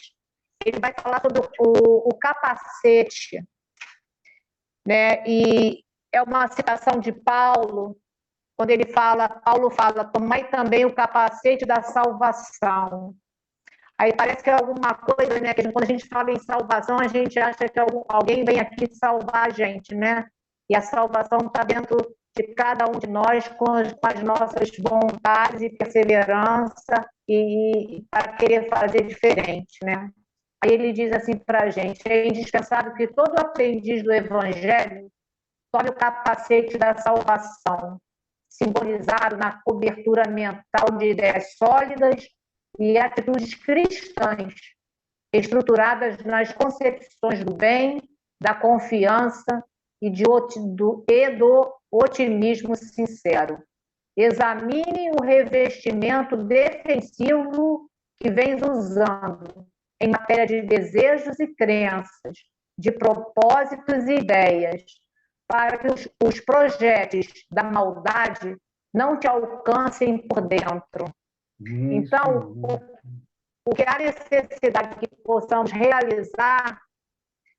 Ele vai falar sobre o capacete, né? E é uma citação de Paulo, quando Paulo fala, tomai também o capacete da salvação. Aí parece que é alguma coisa, né? Que quando a gente fala em salvação, a gente acha que alguém vem aqui salvar a gente, né? E a salvação está dentro de cada um de nós, com as nossas vontades e perseverança e para querer fazer diferente, né? Aí ele diz assim para a gente: é indispensável que todo aprendiz do Evangelho tome o capacete da salvação, simbolizado na cobertura mental de ideias sólidas e atitudes cristãs, estruturadas nas concepções do bem, da confiança e do otimismo sincero. Examine o revestimento defensivo que vens usando em matéria de desejos e crenças, de propósitos e ideias, para que os projéteis da maldade não te alcancem por dentro. Então, o que há necessidade que possamos realizar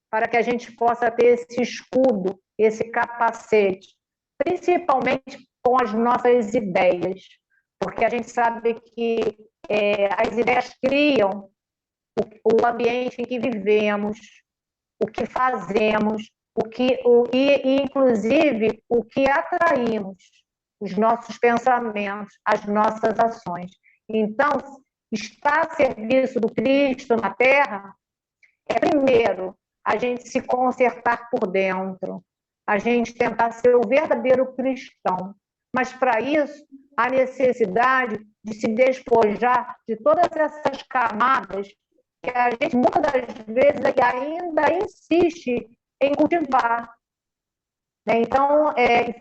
para que a gente possa ter esse escudo, esse capacete, principalmente com as nossas ideias, porque a gente sabe que as ideias criam o ambiente em que vivemos, o que fazemos, inclusive o que atraímos, os nossos pensamentos, as nossas ações. Então, estar a serviço do Cristo na Terra é, primeiro, a gente se consertar por dentro, a gente tentar ser o verdadeiro cristão. Mas, para isso, há necessidade de se despojar de todas essas camadas que a gente, muitas das vezes, ainda insiste em cultivar. Então,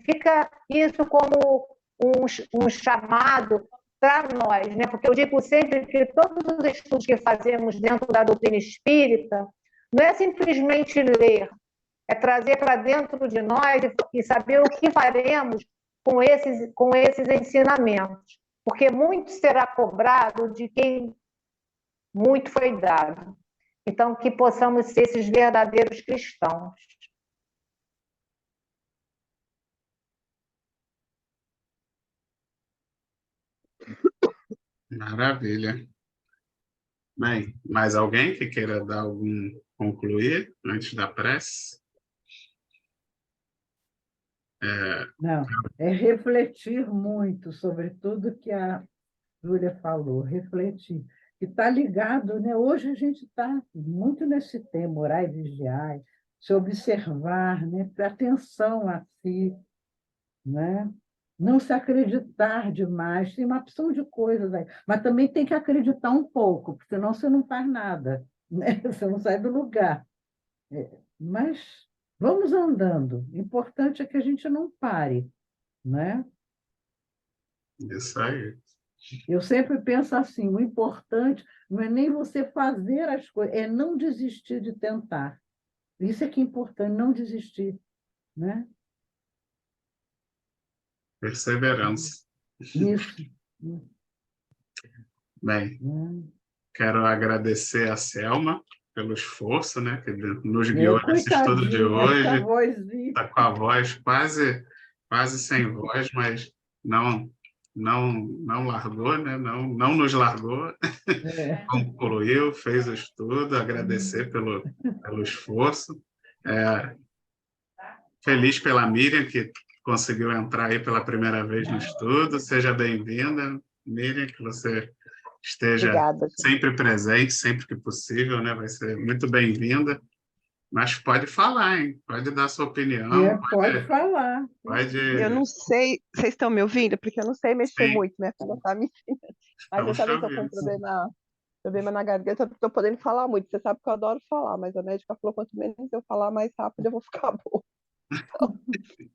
fica isso como um chamado para nós, né? Porque eu digo sempre que todos os estudos que fazemos dentro da doutrina espírita não é simplesmente ler, é trazer para dentro de nós e saber o que faremos com esses ensinamentos, porque muito será cobrado de quem muito foi dado. Então, que possamos ser esses verdadeiros cristãos. Maravilha. Bem, mais alguém que queira dar concluir antes da prece? Não, é refletir muito sobre tudo que a Júlia falou, refletir. E está ligado, né? Hoje a gente está muito nesse tema, orar e vigiar, se observar, né? Ter atenção a si, né? Não se acreditar demais, tem uma opção de coisas aí, mas também tem que acreditar um pouco, porque senão você não faz nada, né? Você não sai do lugar. Mas vamos andando. O importante é que a gente não pare, né? Isso aí. Eu sempre penso assim, o importante não é nem você fazer as coisas, é não desistir de tentar. Isso é que é importante, não desistir, né? Perseverança. Isso. Bem, quero agradecer a Selma pelo esforço, né, que nos guiou nesse estudo de Coitadinha, essa hoje. vozinha. Está com a voz quase sem voz, mas não largou, né? Não nos largou, É. concluiu, fez o estudo, agradecer pelo esforço. Feliz pela Miriam, que conseguiu entrar aí pela primeira vez no estudo. Seja bem-vinda, Miriam, que você esteja Obrigada, gente. sempre presente, sempre que possível, né? Vai ser muito bem-vinda. Mas pode falar, hein? Pode dar sua opinião. Pode falar. Pode. Eu não sei, vocês estão me ouvindo? Porque eu não sei mexer Sim. muito, minha filha está me ensinando. Mas eu também estou com problema na garganta, estou podendo falar muito. Você sabe que eu adoro falar, mas a médica falou quanto menos eu falar mais rápido, eu vou ficar boa. Então,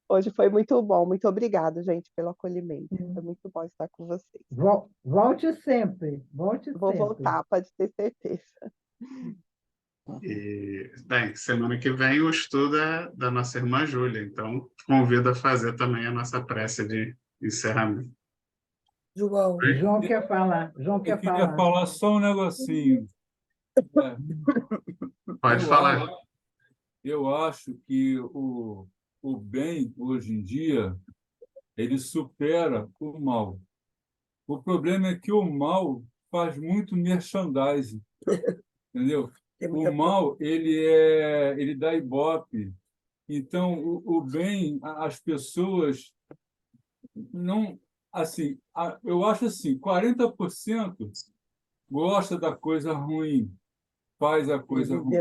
hoje foi muito bom. Muito obrigada, gente, pelo acolhimento. Foi muito bom estar com vocês. Volte sempre. Vou voltar, pode ter certeza. E, bem, semana que vem o estudo é da nossa irmã Júlia, então convido a fazer também a nossa prece de encerramento. João. João quer falar. João quer queria falar só um negocinho. Pode falar. Eu acho que o bem, hoje em dia, ele supera o mal. O problema é que o mal faz muito merchandising, entendeu? O mal, ele dá ibope. Então, o bem, as pessoas não... Assim, eu acho assim, 40% gosta da coisa ruim, faz a coisa ruim.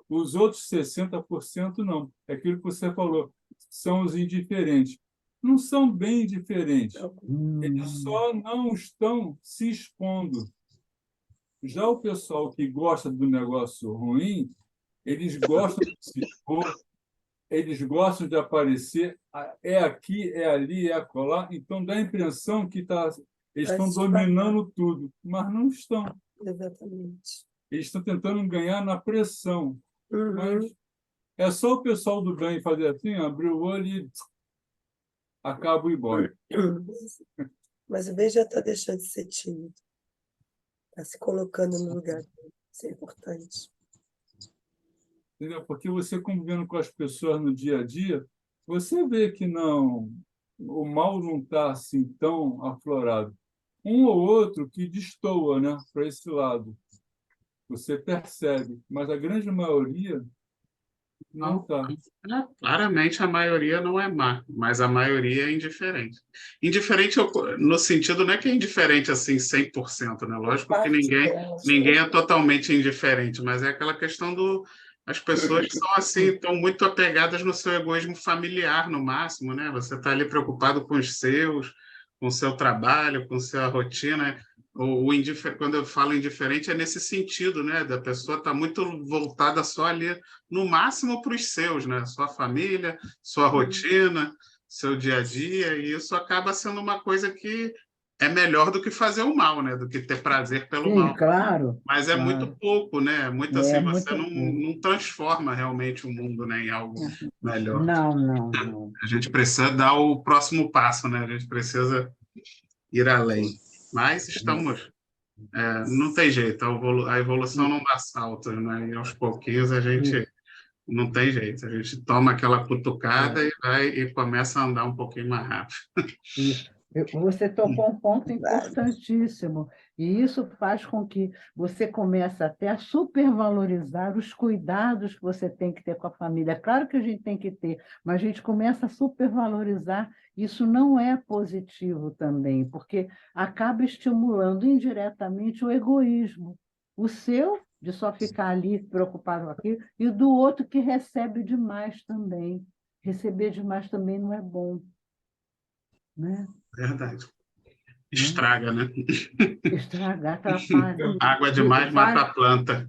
Os outros 60% não. É aquilo que você falou, são os indiferentes. Não são bem diferentes. Eles só não estão se expondo. Já o pessoal que gosta do negócio ruim, eles gostam de se expor, eles gostam de aparecer, é aqui, é ali, é acolá, então dá a impressão que eles estão dominando tudo, mas não estão. Exatamente. Eles estão tentando ganhar na pressão. Mas é só o pessoal do bem fazer assim, abrir o olho e acaba o embora. Mas o bem já está deixando de ser tímido. Está se colocando no lugar. Isso é importante. Entendeu? Porque você convivendo com as pessoas no dia a dia, você vê que não, o mal não está assim tão aflorado. Um ou outro que destoa, né, para esse lado. Você percebe, mas a grande maioria não está. Claramente a maioria não é má, mas a maioria é indiferente. Indiferente no sentido não é que é indiferente assim 100%, né? Lógico que ninguém é totalmente indiferente, mas é aquela questão as pessoas são assim, estão muito apegadas no seu egoísmo familiar, no máximo, né? Você está ali preocupado com os seus, com o seu trabalho, com a sua rotina. Quando eu falo indiferente, é nesse sentido, né? Da pessoa estar muito voltada só ali, no máximo, para os seus, né? Sua família, sua rotina, seu dia a dia, e isso acaba sendo uma coisa que é melhor do que fazer o mal, né? Do que ter prazer pelo mal. Claro. Mas é muito pouco, né? Muito assim, você muito não transforma realmente o mundo, né, em algo melhor. Não. A gente precisa dar o próximo passo, né? A gente precisa ir além. Mas estamos... não tem jeito, a evolução não dá saltos, né? E aos pouquinhos a gente não tem jeito. A gente toma aquela cutucada e começa a andar um pouquinho mais rápido. Isso. Você tocou um ponto importantíssimo, e isso faz com que você comece até a supervalorizar os cuidados que você tem que ter com a família. É claro que a gente tem que ter, mas a gente começa a supervalorizar. Isso não é positivo também, porque acaba estimulando indiretamente o egoísmo. O seu, de só ficar ali preocupado com aquilo, e do outro que recebe demais também. Receber demais também não é bom. Né? Verdade. Estraga, né? Estragar, atrapalha. Água demais mata a planta.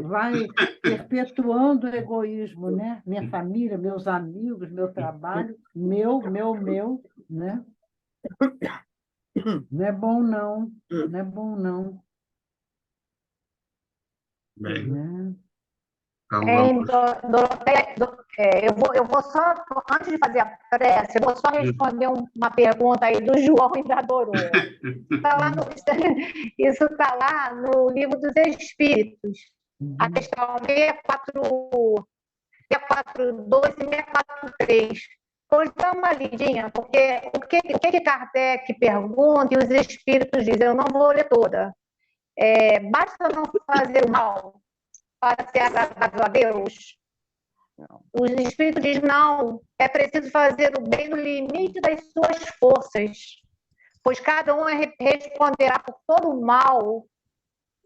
Vai perpetuando o egoísmo, né? Minha família, meus amigos, meu trabalho, meu, né? Não é bom, não. Não é bom, não. Bem, né? então Doroteia, eu vou só, antes de fazer a prece, eu vou só responder uma pergunta aí do João e da Dorô. Isso está lá no Livro dos Espíritos. A questão 642 e 643. Pois dá uma lidinha, porque o que Kardec pergunta e os espíritos dizem, eu não vou ler toda. Basta não fazer o mal para ser agradável a Deus? Os espíritos dizem, não, é preciso fazer o bem no limite das suas forças, pois cada um responderá por todo o mal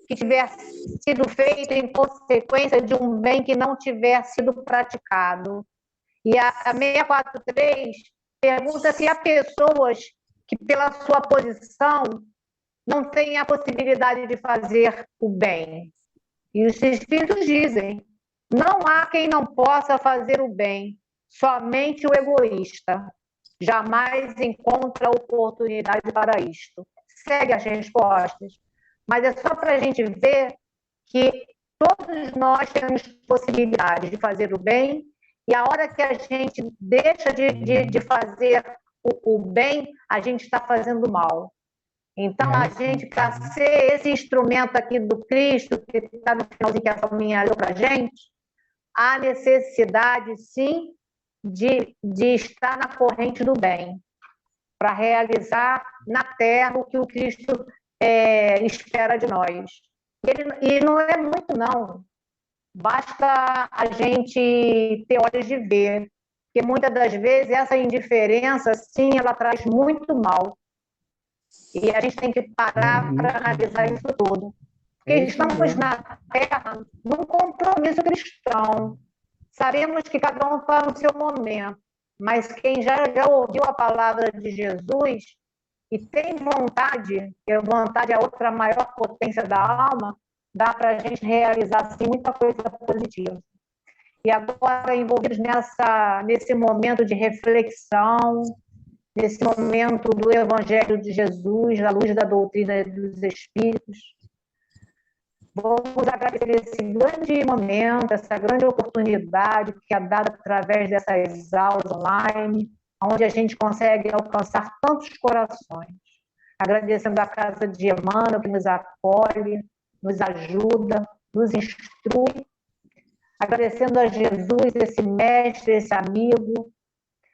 que tiver sido feito em consequência de um bem que não tiver sido praticado. E a 643 pergunta se há pessoas que, pela sua posição, não têm a possibilidade de fazer o bem. E os espíritos dizem, não há quem não possa fazer o bem, somente o egoísta. Jamais encontra oportunidade para isto. Segue as respostas. Mas é só para a gente ver que todos nós temos possibilidade de fazer o bem, e a hora que a gente deixa de fazer o bem, a gente está fazendo mal. Então, a gente, para ser esse instrumento aqui do Cristo, que está no finalzinho que a Salminha leu para a gente, há necessidade, sim, de estar na corrente do bem, para realizar na Terra o que o Cristo espera de nós. E não é muito, não. Basta a gente ter olhos de ver, porque muitas das vezes essa indiferença, sim, ela traz muito mal. E a gente tem que parar para analisar isso tudo. Porque estamos na Terra num compromisso cristão. Sabemos que cada um está no seu momento, mas quem já ouviu a palavra de Jesus e tem vontade, que a vontade é a outra maior potência da alma, dá para a gente realizar assim, muita coisa positiva. E agora, envolvidos nesse momento de reflexão, nesse momento do Evangelho de Jesus, à luz da doutrina dos Espíritos, vamos agradecer esse grande momento, essa grande oportunidade que é dada através dessas aulas online, onde a gente consegue alcançar tantos corações. Agradecendo a Casa de Emmanuel, que nos acolhe, nos ajuda, nos instrui. Agradecendo a Jesus, esse mestre, esse amigo,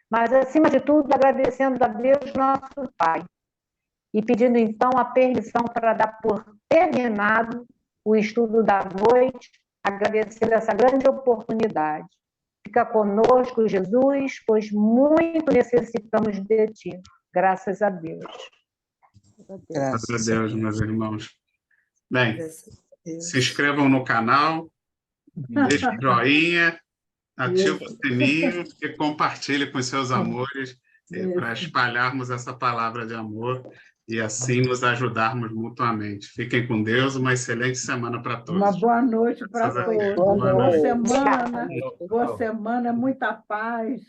mas, acima de tudo, agradecendo a Deus, nosso Pai, e pedindo, então, a permissão para dar por terminado o estudo da noite, agradecendo essa grande oportunidade. Fica conosco, Jesus, pois muito necessitamos de Ti. Graças a Deus. Graças a Deus, meus irmãos. Bem, se inscrevam no canal, deixem o joinha, ative o sininho e compartilhe com seus amores para espalharmos essa palavra de amor e assim nos ajudarmos mutuamente. Fiquem com Deus, uma excelente semana para todos. Uma boa noite para todos. Boa Boa noite. semana, muita paz.